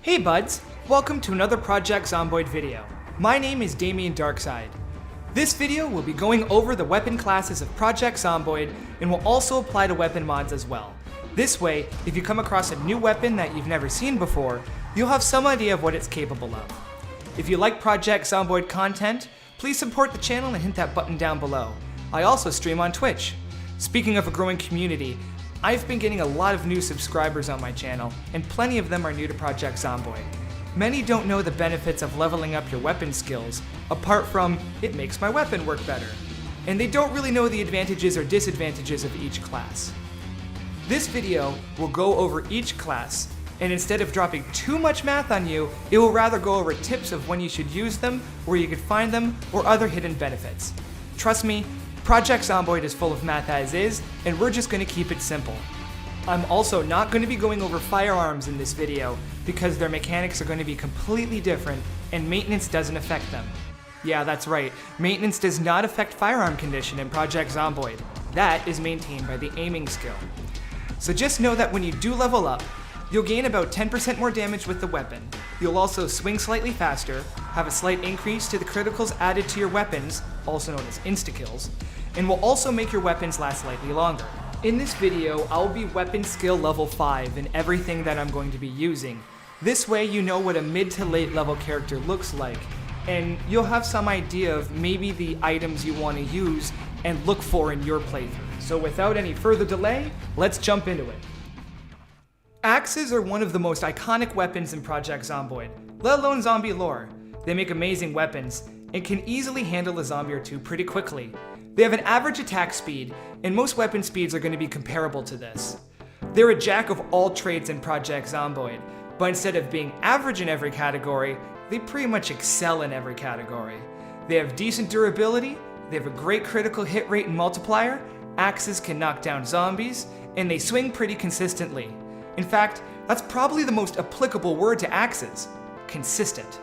Hey buds, welcome to another Project Zomboid video. My name is Damien Darkside. This video will be going over the weapon classes of Project Zomboid and will also apply to weapon mods as well. This way, if you come across a new weapon that you've never seen before, you'll have some idea of what it's capable of. If you like Project Zomboid content, please support the channel and hit that button down below. I also stream on Twitch. Speaking of a growing community, I've been getting a lot of new subscribers on my channel, and plenty of them are new to Project Zomboid. Many don't know the benefits of leveling up your weapon skills, apart from, it makes my weapon work better. And they don't really know the advantages or disadvantages of each class. This video will go over each class, and instead of dropping too much math on you, it will rather go over tips of when you should use them, where you could find them, or other hidden benefits. Trust me, Project Zomboid is full of math as is, and we're just going to keep it simple. I'm also not going to be going over firearms in this video, because their mechanics are going to be completely different, and maintenance doesn't affect them. Yeah, that's right, maintenance does not affect firearm condition in Project Zomboid. That is maintained by the aiming skill. So just know that when you do level up, you'll gain about 10% more damage with the weapon. You'll also swing slightly faster, have a slight increase to the criticals added to your weapons, also known as insta-kills, and will also make your weapons last slightly longer. In this video, I'll be weapon skill level 5 in everything that I'm going to be using. This way you know what a mid to late level character looks like, and you'll have some idea of maybe the items you want to use and look for in your playthrough. So without any further delay, let's jump into it. Axes are one of the most iconic weapons in Project Zomboid, let alone zombie lore. They make amazing weapons and can easily handle a zombie or two pretty quickly. They have an average attack speed, and most weapon speeds are going to be comparable to this. They're a jack of all trades in Project Zomboid, but instead of being average in every category, they pretty much excel in every category. They have decent durability, they have a great critical hit rate and multiplier, axes can knock down zombies, and they swing pretty consistently. In fact, that's probably the most applicable word to axes: consistent.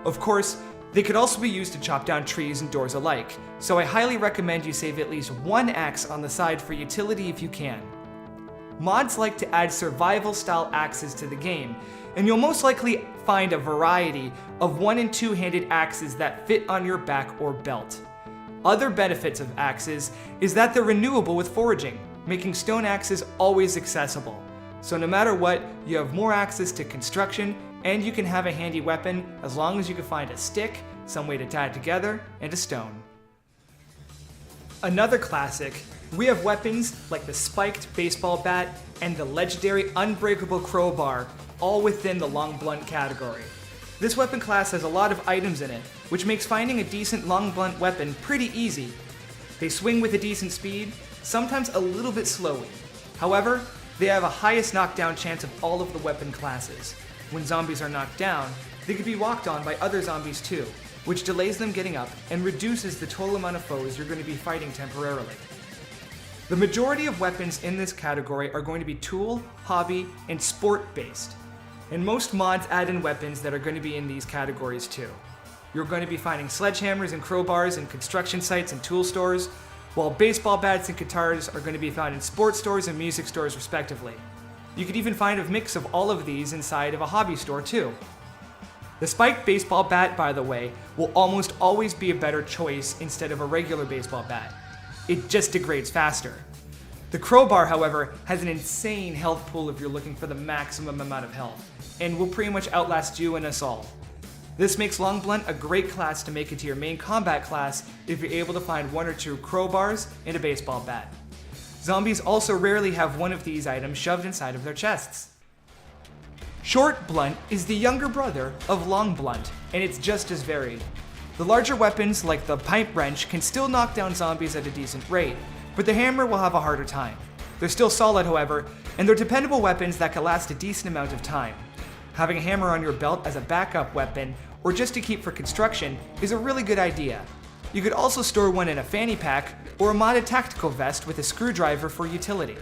Of course, they could also be used to chop down trees and doors alike, so I highly recommend you save at least one axe on the side for utility if you can. Mods like to add survival style axes to the game, and you'll most likely find a variety of 1- and 2-handed axes that fit on your back or belt. Other benefits of axes is that they're renewable with foraging, making stone axes always accessible. So no matter what, you have more access to construction, and you can have a handy weapon as long as you can find a stick, some way to tie it together, and a stone. Another classic, we have weapons like the spiked baseball bat and the legendary unbreakable crowbar, all within the long blunt category. This weapon class has a lot of items in it, which makes finding a decent long blunt weapon pretty easy. They swing with a decent speed, sometimes a little bit slowly. However, they have a highest knockdown chance of all of the weapon classes. When zombies are knocked down, they could be walked on by other zombies too, which delays them getting up and reduces the total amount of foes you're going to be fighting temporarily. The majority of weapons in this category are going to be tool, hobby, and sport based, and most mods add in weapons that are going to be in these categories too. You're going to be finding sledgehammers and crowbars in construction sites and tool stores, while baseball bats and guitars are going to be found in sports stores and music stores respectively. You could even find a mix of all of these inside of a hobby store too. The spiked baseball bat, by the way, will almost always be a better choice instead of a regular baseball bat. It just degrades faster. The crowbar, however, has an insane health pool if you're looking for the maximum amount of health, and will pretty much outlast you in assault. This makes long blunt a great class to make into your main combat class if you're able to find 1 or 2 crowbars and a baseball bat. Zombies also rarely have one of these items shoved inside of their chests. Short blunt is the younger brother of long blunt, and it's just as varied. The larger weapons, like the pipe wrench, can still knock down zombies at a decent rate, but the hammer will have a harder time. They're still solid, however, and they're dependable weapons that can last a decent amount of time. Having a hammer on your belt as a backup weapon, or just to keep for construction, is a really good idea. You could also store one in a fanny pack, or a modded tactical vest with a screwdriver for utility.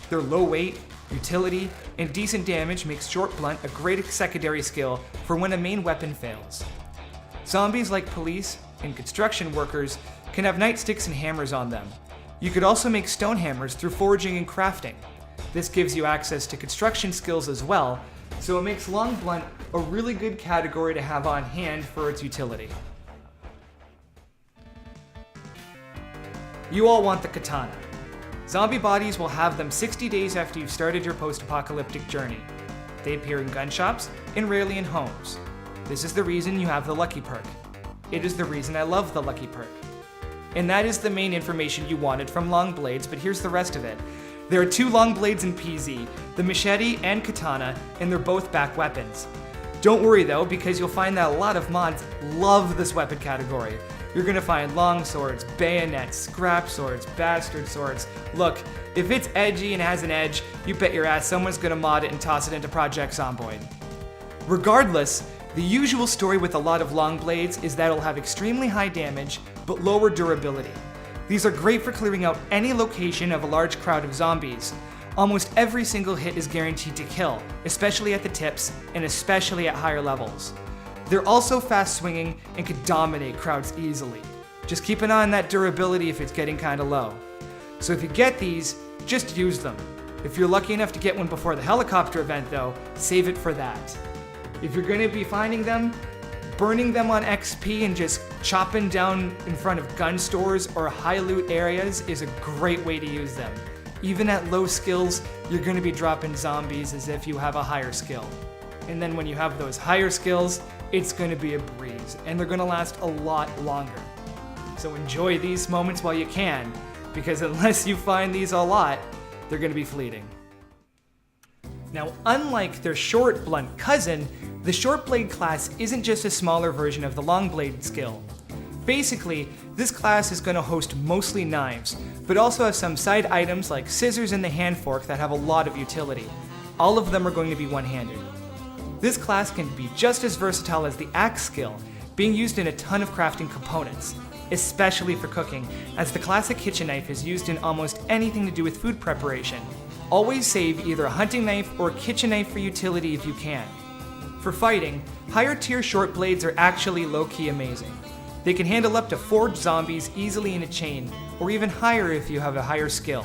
Their low weight, utility, and decent damage makes short blunt a great secondary skill for when a main weapon fails. Zombies like police and construction workers can have nightsticks and hammers on them. You could also make stone hammers through foraging and crafting. This gives you access to construction skills as well, so it makes long blunt a really good category to have on hand for its utility. You all want the katana. Zombie bodies will have them 60 days after you've started your post-apocalyptic journey. They appear in gun shops and rarely in homes. This is the reason you have the lucky perk. It is the reason I love the lucky perk. And that is the main information you wanted from long blades, but here's the rest of it. There are 2 long blades in PZ, the machete and katana, and they're both back weapons. Don't worry though, because you'll find that a lot of mods love this weapon category. You're gonna find long swords, bayonets, scrap swords, bastard swords. Look, if it's edgy and has an edge, you bet your ass someone's gonna mod it and toss it into Project Zomboid. Regardless, the usual story with a lot of long blades is that it'll have extremely high damage, but lower durability. These are great for clearing out any location of a large crowd of zombies. Almost every single hit is guaranteed to kill, especially at the tips, and especially at higher levels. They're also fast swinging and could dominate crowds easily. Just keep an eye on that durability if it's getting kinda low. So if you get these, just use them. If you're lucky enough to get one before the helicopter event though, save it for that. If you're gonna be finding them, burning them on XP and just chopping down in front of gun stores or high loot areas is a great way to use them. Even at low skills, you're gonna be dropping zombies as if you have a higher skill. And then when you have those higher skills, it's gonna be a breeze, and they're gonna last a lot longer. So enjoy these moments while you can, because unless you find these a lot, they're gonna be fleeting. Now, unlike their short blunt cousin, the short blade class isn't just a smaller version of the long blade skill. Basically, this class is going to host mostly knives, but also have some side items like scissors and the hand fork that have a lot of utility. All of them are going to be one-handed. This class can be just as versatile as the axe skill, being used in a ton of crafting components, especially for cooking, as the classic kitchen knife is used in almost anything to do with food preparation. Always save either a hunting knife or a kitchen knife for utility if you can. For fighting, higher tier short blades are actually low-key amazing. They can handle up to 4 zombies easily in a chain, or even higher if you have a higher skill.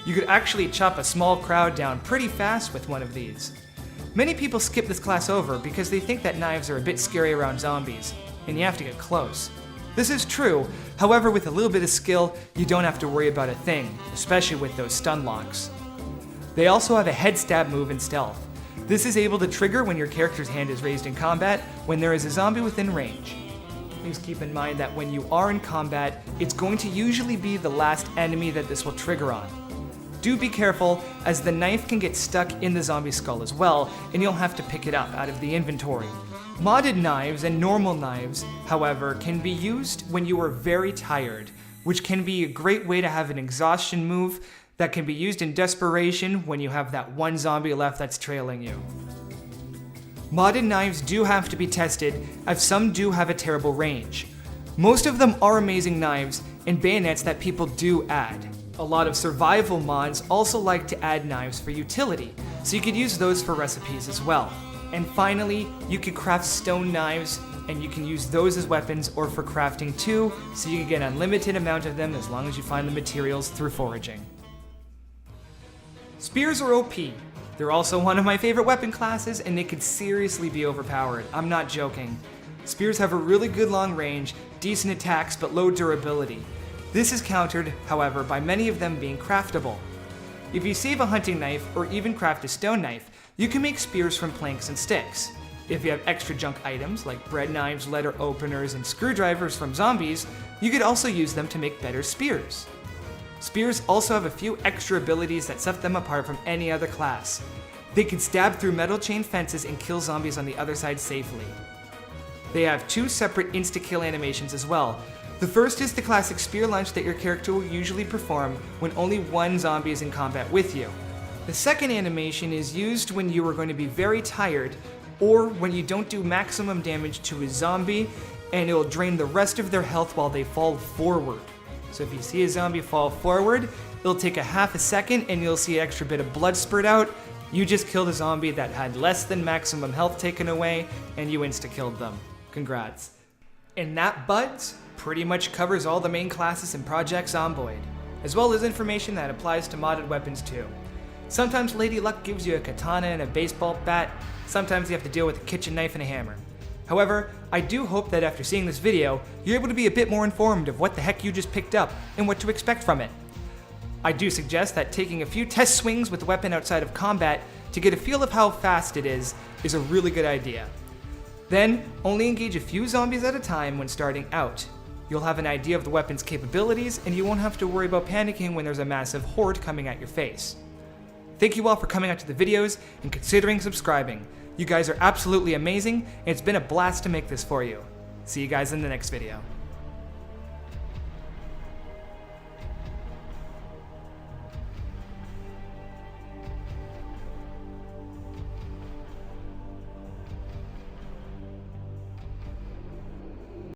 You could actually chop a small crowd down pretty fast with one of these. Many people skip this class over because they think that knives are a bit scary around zombies, and you have to get close. This is true, however with a little bit of skill, you don't have to worry about a thing, especially with those stun locks. They also have a head stab move in stealth. This is able to trigger when your character's hand is raised in combat when there is a zombie within range. Please keep in mind that when you are in combat, it's going to usually be the last enemy that this will trigger on. Do be careful, as the knife can get stuck in the zombie skull as well, and you'll have to pick it up out of the inventory. Modded knives and normal knives, however, can be used when you are very tired, which can be a great way to have an exhaustion move that can be used in desperation when you have that one zombie left that's trailing you. Modded knives do have to be tested, as some do have a terrible range. Most of them are amazing knives and bayonets that people do add. A lot of survival mods also like to add knives for utility, so you could use those for recipes as well. And finally, you can craft stone knives, and you can use those as weapons or for crafting too, so you can get an unlimited amount of them as long as you find the materials through foraging. Spears are OP. They're also one of my favorite weapon classes, and they could seriously be overpowered. I'm not joking. Spears have a really good long range, decent attacks, but low durability. This is countered, however, by many of them being craftable. If you save a hunting knife or even craft a stone knife, you can make spears from planks and sticks. If you have extra junk items like bread knives, letter openers, and screwdrivers from zombies, you could also use them to make better spears. Spears also have a few extra abilities that set them apart from any other class. They can stab through metal chain fences and kill zombies on the other side safely. They have 2 separate insta-kill animations as well. The first is the classic spear lunge that your character will usually perform when only one zombie is in combat with you. The second animation is used when you are going to be very tired, or when you don't do maximum damage to a zombie, and it will drain the rest of their health while they fall forward. So if you see a zombie fall forward, it'll take a half a second and you'll see an extra bit of blood spurt out. You just killed a zombie that had less than maximum health taken away, and you insta-killed them. Congrats. And that, buds, pretty much covers all the main classes in Project Zomboid, as well as information that applies to modded weapons too. Sometimes Lady Luck gives you a katana and a baseball bat, Sometimes you have to deal with a kitchen knife and a hammer. However, I do hope that after seeing this video, you're able to be a bit more informed of what the heck you just picked up and what to expect from it. I do suggest that taking a few test swings with the weapon outside of combat to get a feel of how fast it is a really good idea. Then, only engage a few zombies at a time when starting out. You'll have an idea of the weapon's capabilities, and you won't have to worry about panicking when there's a massive horde coming at your face. Thank you all for coming out to the videos and considering subscribing. You guys are absolutely amazing, and it's been a blast to make this for you. See you guys in the next video.